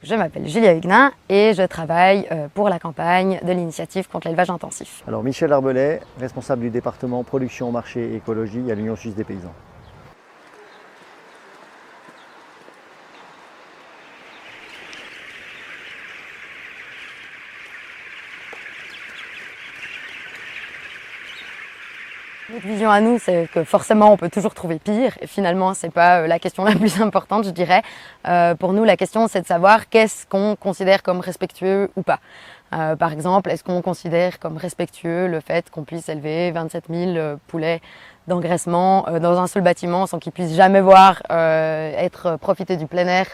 Je m'appelle Julia Huguenin et je travaille pour la campagne de l'initiative contre l'élevage intensif. Alors Michel Arbelet, responsable du département production, marché et écologie à l'Union suisse des paysans. Notre vision à nous, c'est que forcément on peut toujours trouver pire et finalement c'est pas la question la plus importante, je dirais. Pour nous, la question c'est de savoir qu'est-ce qu'on considère comme respectueux ou pas. Par exemple, est-ce qu'on considère comme respectueux le fait qu'on puisse élever 27 000 poulets d'engraissement dans un seul bâtiment sans qu'ils puissent jamais voir profiter du plein air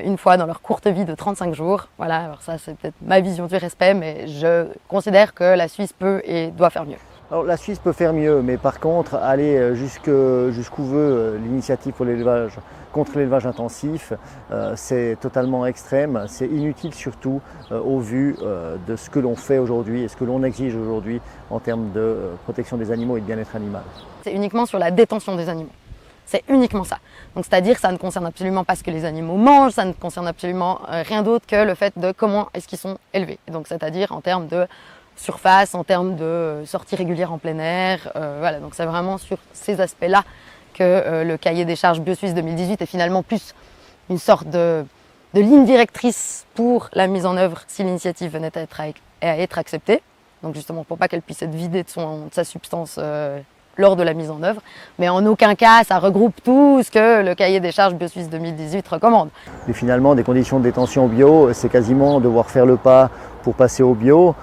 une fois dans leur courte vie de 35 jours. Voilà, alors ça c'est peut-être ma vision du respect, mais je considère que la Suisse peut et doit faire mieux. Alors, la Suisse peut faire mieux, mais par contre, aller jusqu'où veut l'initiative pour l'élevage, contre l'élevage intensif, c'est totalement extrême, c'est inutile surtout au vu de ce que l'on fait aujourd'hui et ce que l'on exige aujourd'hui en termes de protection des animaux et de bien-être animal. C'est uniquement sur la détention des animaux. C'est uniquement ça. Donc c'est-à-dire que ça ne concerne absolument pas ce que les animaux mangent, ça ne concerne absolument rien d'autre que le fait de comment est-ce qu'ils sont élevés. Donc c'est-à-dire en termes de surface, en termes de sortie régulière en plein air. Voilà, donc c'est vraiment sur ces aspects-là que le cahier des charges BioSuisse 2018 est finalement plus une sorte de ligne directrice pour la mise en œuvre si l'initiative venait à être acceptée. Donc justement pour pas qu'elle puisse être vidée de sa substance lors de la mise en œuvre, mais en aucun cas ça regroupe tout ce que le cahier des charges BioSuisse 2018 recommande. Et finalement, des conditions de détention bio, c'est quasiment devoir faire le pas pour passer au bio.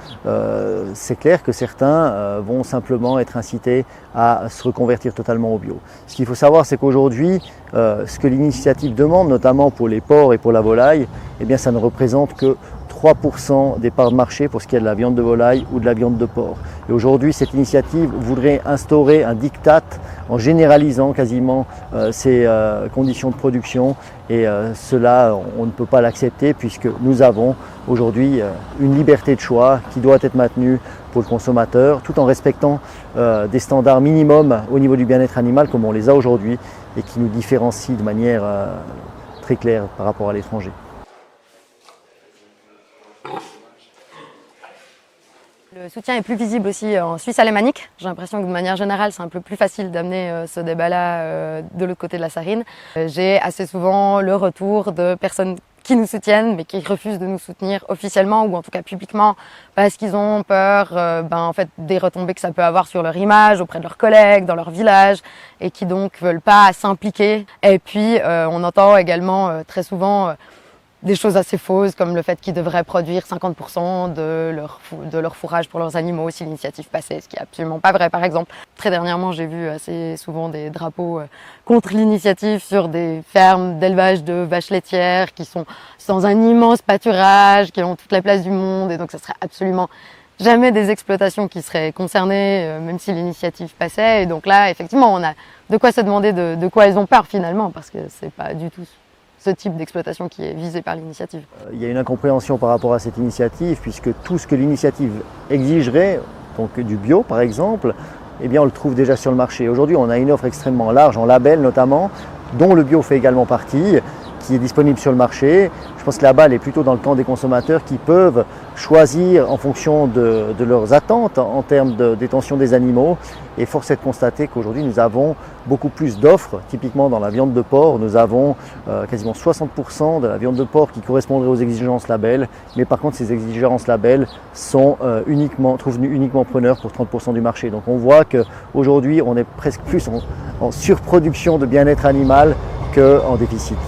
C'est clair que certains vont simplement être incités à se reconvertir totalement au bio. Ce qu'il faut savoir, c'est qu'aujourd'hui, ce que l'initiative demande, notamment pour les porcs et pour la volaille, eh bien, ça ne représente que 3% des parts de marché pour ce qui est de la viande de volaille ou de la viande de porc. Et aujourd'hui, cette initiative voudrait instaurer un diktat en généralisant quasiment ces conditions de production. Et cela, on ne peut pas l'accepter puisque nous avons aujourd'hui une liberté de choix qui doit être maintenue pour le consommateur tout en respectant des standards minimums au niveau du bien-être animal comme on les a aujourd'hui et qui nous différencient de manière très claire par rapport à l'étranger. Le soutien est plus visible aussi en Suisse alémanique. J'ai l'impression que de manière générale, c'est un peu plus facile d'amener ce débat-là de l'autre côté de la Sarine. J'ai assez souvent le retour de personnes qui nous soutiennent mais qui refusent de nous soutenir officiellement ou en tout cas publiquement parce qu'ils ont peur en fait, des retombées que ça peut avoir sur leur image auprès de leurs collègues, dans leur village et qui donc veulent pas s'impliquer. Et puis on entend également très souvent des choses assez fausses comme le fait qu'ils devraient produire 50% de leur fourrage pour leurs animaux si l'initiative passait, ce qui est absolument pas vrai par exemple. Très dernièrement, j'ai vu assez souvent des drapeaux contre l'initiative sur des fermes d'élevage de vaches laitières qui sont sans un immense pâturage, qui ont toute la place du monde et donc ça serait absolument jamais des exploitations qui seraient concernées même si l'initiative passait. Et donc là, effectivement, on a de quoi se demander de quoi elles ont peur finalement parce que c'est pas du tout ce type d'exploitation qui est visé par l'initiative. Il y a une incompréhension par rapport à cette initiative puisque tout ce que l'initiative exigerait, donc du bio par exemple, eh bien on le trouve déjà sur le marché. Aujourd'hui on a une offre extrêmement large en label notamment, dont le bio fait également partie, qui est disponible sur le marché. Je pense que la balle est plutôt dans le camp des consommateurs qui peuvent choisir en fonction de leurs attentes en termes de détention des animaux. Et force est de constater qu'aujourd'hui nous avons beaucoup plus d'offres. Typiquement dans la viande de porc, nous avons quasiment 60% de la viande de porc qui correspondrait aux exigences label. Mais par contre ces exigences label sont trouvent uniquement preneurs pour 30% du marché. Donc on voit qu'aujourd'hui on est presque plus en surproduction de bien-être animal qu'en déficit.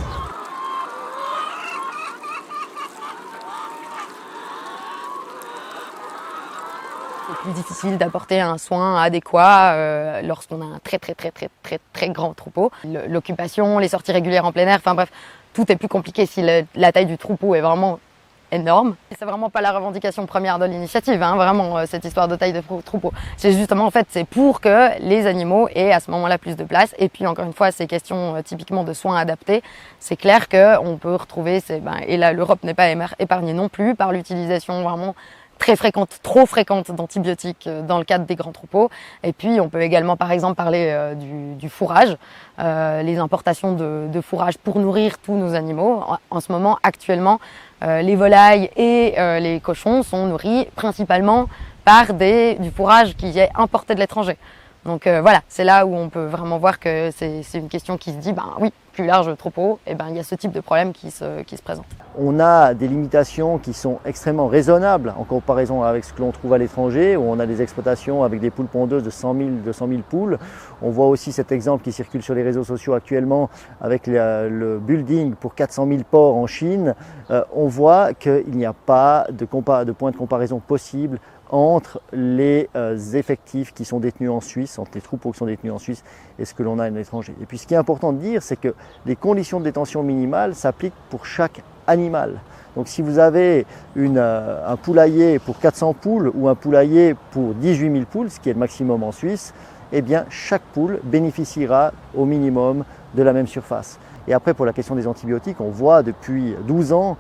C'est plus difficile d'apporter un soin adéquat lorsqu'on a un très grand troupeau. L'occupation, les sorties régulières en plein air, enfin bref, tout est plus compliqué si la taille du troupeau est vraiment énorme. C'est vraiment pas la revendication première de l'initiative, hein, vraiment cette histoire de taille de troupeau. C'est justement en fait c'est pour que les animaux aient à ce moment-là plus de place. Et puis encore une fois, ces questions typiquement de soins adaptés, c'est clair qu'on peut retrouver, et là l'Europe n'est pas épargnée non plus par l'utilisation vraiment très fréquente, trop fréquente d'antibiotiques dans le cadre des grands troupeaux. Et puis on peut également par exemple parler du fourrage, les importations de fourrage pour nourrir tous nos animaux. En ce moment, actuellement, les volailles et les cochons sont nourris principalement par du fourrage qui est importé de l'étranger. Donc voilà, c'est là où on peut vraiment voir que c'est une question qui se dit, ben oui, plus large troupeau, et ben il y a ce type de problème qui se présente. On a des limitations qui sont extrêmement raisonnables en comparaison avec ce que l'on trouve à l'étranger, où on a des exploitations avec des poules pondeuses de 100 000, 200 000 poules. On voit aussi cet exemple qui circule sur les réseaux sociaux actuellement avec le building pour 400 000 porcs en Chine. On voit qu'il n'y a pas de point de comparaison possible entre les effectifs qui sont détenus en Suisse, entre les troupeaux qui sont détenus en Suisse et ce que l'on a à l'étranger. Et puis ce qui est important de dire, c'est que les conditions de détention minimales s'appliquent pour chaque animal. Donc si vous avez un poulailler pour 400 poules ou un poulailler pour 18 000 poules, ce qui est le maximum en Suisse, eh bien chaque poule bénéficiera au minimum de la même surface. Et après, pour la question des antibiotiques, on voit depuis 12 ans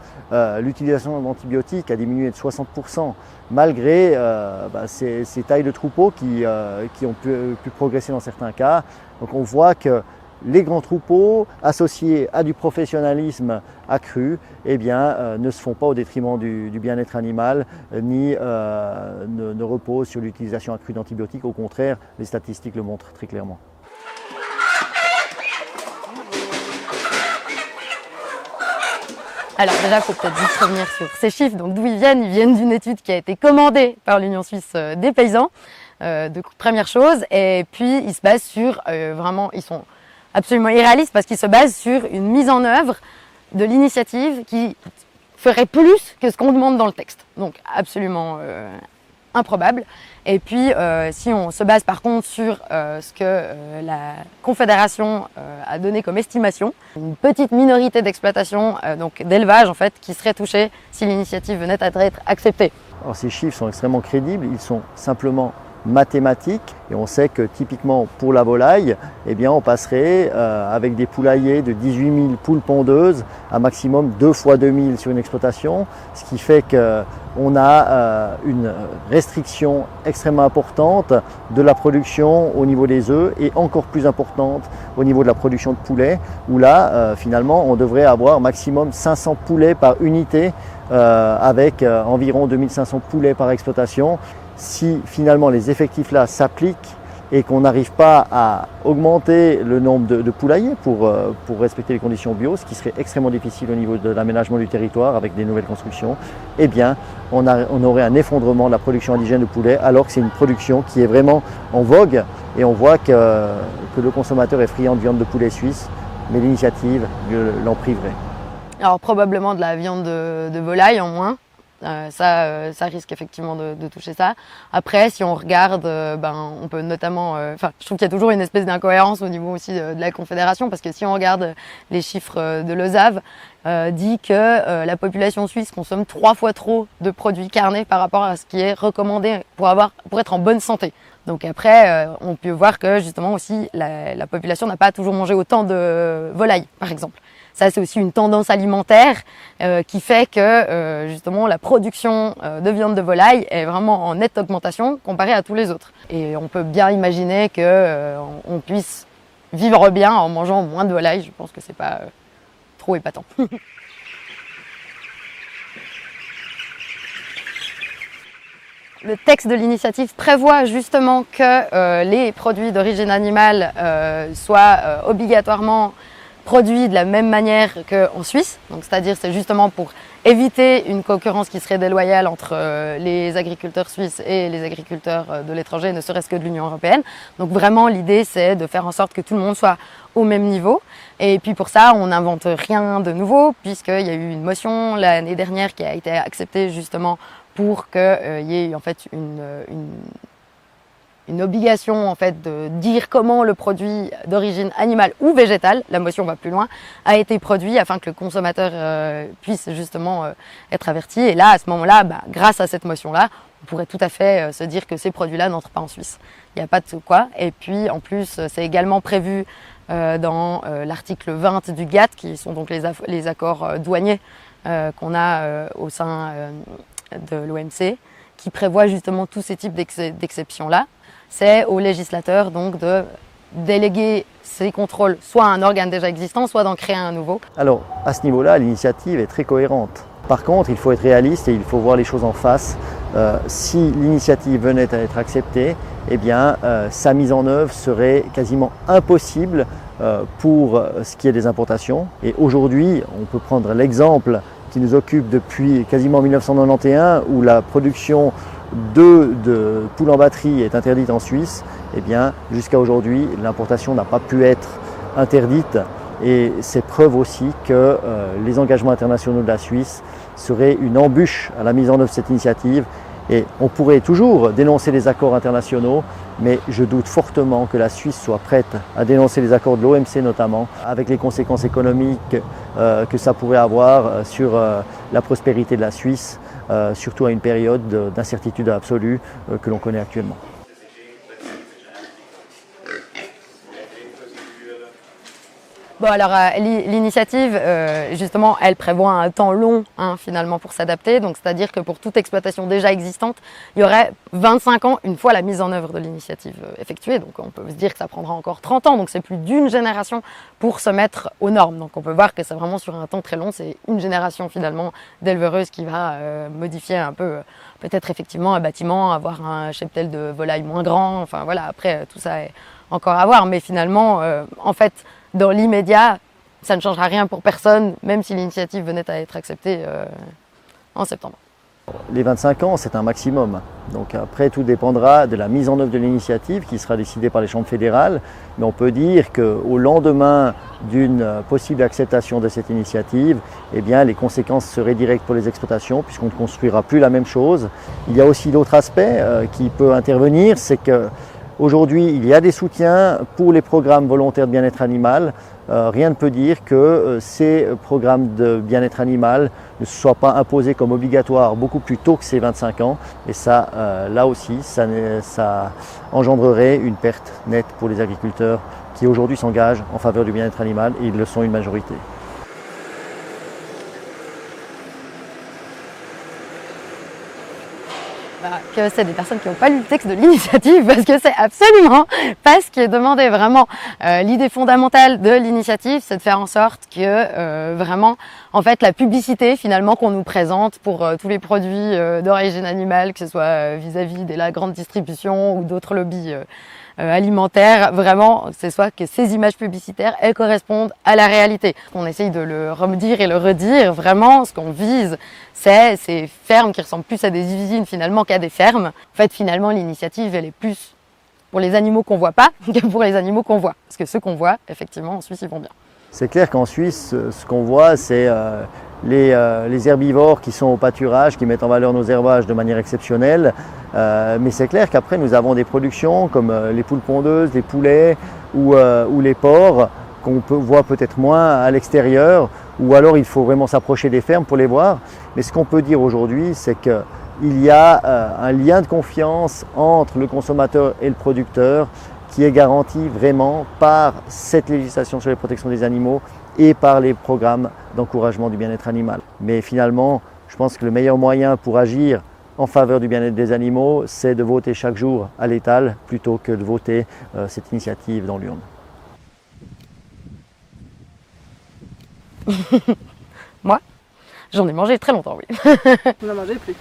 l'utilisation d'antibiotiques a diminué de 60%, malgré ces tailles de troupeaux qui ont pu progresser dans certains cas. Donc on voit que les grands troupeaux associés à du professionnalisme accru eh bien, ne se font pas au détriment du bien-être animal ni ne reposent sur l'utilisation accrue d'antibiotiques. Au contraire, les statistiques le montrent très clairement. Alors déjà, il faut peut-être juste revenir sur ces chiffres. Donc d'où ils viennent d'une étude qui a été commandée par l'Union suisse des paysans, première chose. Et puis ils se basent sur, vraiment, ils sont absolument irréalistes parce qu'ils se basent sur une mise en œuvre de l'initiative qui ferait plus que ce qu'on demande dans le texte. Donc absolument improbable. Et puis si on se base par contre sur ce que la Confédération a donné comme estimation, une petite minorité d'exploitation, donc d'élevage en fait, qui serait touchée si l'initiative venait à être acceptée. Alors ces chiffres sont extrêmement crédibles, ils sont simplement mathématiques et on sait que typiquement pour la volaille, eh bien, on passerait avec des poulaillers de 18 000 poules pondeuses à maximum 2 fois 2 000 sur une exploitation, ce qui fait qu'on a une restriction extrêmement importante de la production au niveau des œufs et encore plus importante au niveau de la production de poulets, où là finalement on devrait avoir maximum 500 poulets par unité avec environ 2500 poulets par exploitation. Si finalement les effectifs là s'appliquent et qu'on n'arrive pas à augmenter le nombre de poulaillers pour respecter les conditions bio, ce qui serait extrêmement difficile au niveau de l'aménagement du territoire avec des nouvelles constructions, eh bien on aurait un effondrement de la production indigène de poulets alors que c'est une production qui est vraiment en vogue et on voit que le consommateur est friand de viande de poulet suisse, mais l'initiative l'en priverait. Alors probablement de la viande de volaille en moins. Ça risque effectivement de toucher ça. Après, si on regarde, on peut notamment... je trouve qu'il y a toujours une espèce d'incohérence au niveau aussi de la Confédération, parce que si on regarde les chiffres de l'OSAV, dit que la population suisse consomme 3 fois trop de produits carnés par rapport à ce qui est recommandé pour être en bonne santé. Donc après, on peut voir que justement aussi la population n'a pas toujours mangé autant de volailles, par exemple. Ça, c'est aussi une tendance alimentaire qui fait que justement la production de viande de volaille est vraiment en nette augmentation comparée à tous les autres. Et on peut bien imaginer qu'on puisse vivre bien en mangeant moins de volaille. Je pense que c'est pas trop épatant. Le texte de l'initiative prévoit justement que les produits d'origine animale soient obligatoirement produits de la même manière qu'en Suisse, donc c'est-à-dire c'est justement pour éviter une concurrence qui serait déloyale entre les agriculteurs suisses et les agriculteurs de l'étranger, ne serait-ce que de l'Union européenne. Donc vraiment l'idée c'est de faire en sorte que tout le monde soit au même niveau. Et puis pour ça on n'invente rien de nouveau puisqu'il y a eu une motion l'année dernière qui a été acceptée justement pour qu'il y ait en fait une obligation en fait de dire comment le produit d'origine animale ou végétale, la motion va plus loin, a été produit afin que le consommateur puisse justement être averti. Et là, à ce moment-là, grâce à cette motion-là, on pourrait tout à fait se dire que ces produits-là n'entrent pas en Suisse. Il n'y a pas de quoi. Et puis en plus, c'est également prévu dans l'article 20 du GATT, qui sont donc les accords douaniers qu'on a au sein de l'OMC. qui prévoit justement tous ces types d'exceptions-là. C'est au législateur donc de déléguer ces contrôles soit à un organe déjà existant, soit d'en créer un nouveau. Alors, à ce niveau-là, l'initiative est très cohérente. Par contre, il faut être réaliste et il faut voir les choses en face. Si l'initiative venait à être acceptée, eh bien, sa mise en œuvre serait quasiment impossible pour ce qui est des importations. Et aujourd'hui, on peut prendre l'exemple qui nous occupe depuis quasiment 1991, où la production de poules en batterie est interdite en Suisse. Eh bien, jusqu'à aujourd'hui, l'importation n'a pas pu être interdite. Et c'est preuve aussi que les engagements internationaux de la Suisse seraient une embûche à la mise en œuvre de cette initiative. Et on pourrait toujours dénoncer les accords internationaux, mais je doute fortement que la Suisse soit prête à dénoncer les accords de l'OMC notamment, avec les conséquences économiques que ça pourrait avoir sur la prospérité de la Suisse, surtout à une période d'incertitude absolue que l'on connaît actuellement. Bon alors l'initiative justement elle prévoit un temps long finalement pour s'adapter, donc c'est-à-dire que pour toute exploitation déjà existante il y aurait 25 ans une fois la mise en œuvre de l'initiative effectuée, donc on peut se dire que ça prendra encore 30 ans, donc c'est plus d'une génération pour se mettre aux normes, donc on peut voir que c'est vraiment sur un temps très long, c'est une génération finalement d'éleveuses qui va modifier un peu peut-être effectivement un bâtiment, avoir un cheptel de volailles moins grand, enfin voilà, après tout ça est encore à voir, mais finalement en fait dans l'immédiat, ça ne changera rien pour personne, même si l'initiative venait à être acceptée en septembre. Les 25 ans, c'est un maximum. Donc après, tout dépendra de la mise en œuvre de l'initiative qui sera décidée par les chambres fédérales. Mais on peut dire qu'au lendemain d'une possible acceptation de cette initiative, eh bien, les conséquences seraient directes pour les exploitations puisqu'on ne construira plus la même chose. Il y a aussi d'autres aspects qui peuvent intervenir, c'est que aujourd'hui, il y a des soutiens pour les programmes volontaires de bien-être animal. Rien ne peut dire que ces programmes de bien-être animal ne soient pas imposés comme obligatoires beaucoup plus tôt que ces 25 ans. Et ça, là aussi, ça engendrerait une perte nette pour les agriculteurs qui aujourd'hui s'engagent en faveur du bien-être animal, et ils le sont une majorité. Que c'est des personnes qui n'ont pas lu le texte de l'initiative, parce que c'est absolument pas ce qui est demandé. Vraiment, l'idée fondamentale de l'initiative, c'est de faire en sorte que vraiment, en fait, la publicité finalement qu'on nous présente pour tous les produits d'origine animale, que ce soit vis-à-vis de la grande distribution ou d'autres lobbies alimentaires, vraiment, c'est soit que ces images publicitaires, elles correspondent à la réalité. On essaye de le redire et le redire. Vraiment, ce qu'on vise, c'est ces fermes qui ressemblent plus à des usines finalement qu'à des fermes. En fait, finalement, l'initiative, elle est plus pour les animaux qu'on voit pas que pour les animaux qu'on voit. Parce que ceux qu'on voit, effectivement, en Suisse, ils vont bien. C'est clair qu'en Suisse, ce qu'on voit, c'est les herbivores qui sont au pâturage, qui mettent en valeur nos herbages de manière exceptionnelle. Mais c'est clair qu'après, nous avons des productions comme les poules pondeuses, les poulets ou les porcs qu'on voit peut-être moins à l'extérieur, ou alors il faut vraiment s'approcher des fermes pour les voir. Mais ce qu'on peut dire aujourd'hui, c'est qu'il y a un lien de confiance entre le consommateur et le producteur qui est garanti vraiment par cette législation sur les protections des animaux et par les programmes d'encouragement du bien-être animal. Mais finalement, je pense que le meilleur moyen pour agir en faveur du bien-être des animaux, c'est de voter chaque jour à l'étal plutôt que de voter cette initiative dans l'urne. Moi, j'en ai mangé très longtemps, oui. Vous n'en mangez plus?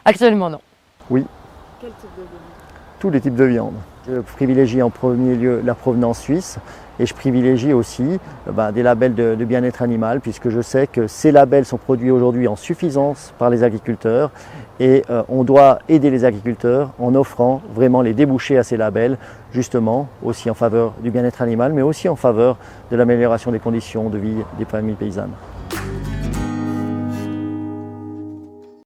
Actuellement, non. Oui. Quel type de viande? Tous les types de viande. Je privilégie en premier lieu la provenance suisse et je privilégie aussi des labels de bien-être animal, puisque je sais que ces labels sont produits aujourd'hui en suffisance par les agriculteurs et on doit aider les agriculteurs en offrant vraiment les débouchés à ces labels, justement aussi en faveur du bien-être animal mais aussi en faveur de l'amélioration des conditions de vie des familles paysannes.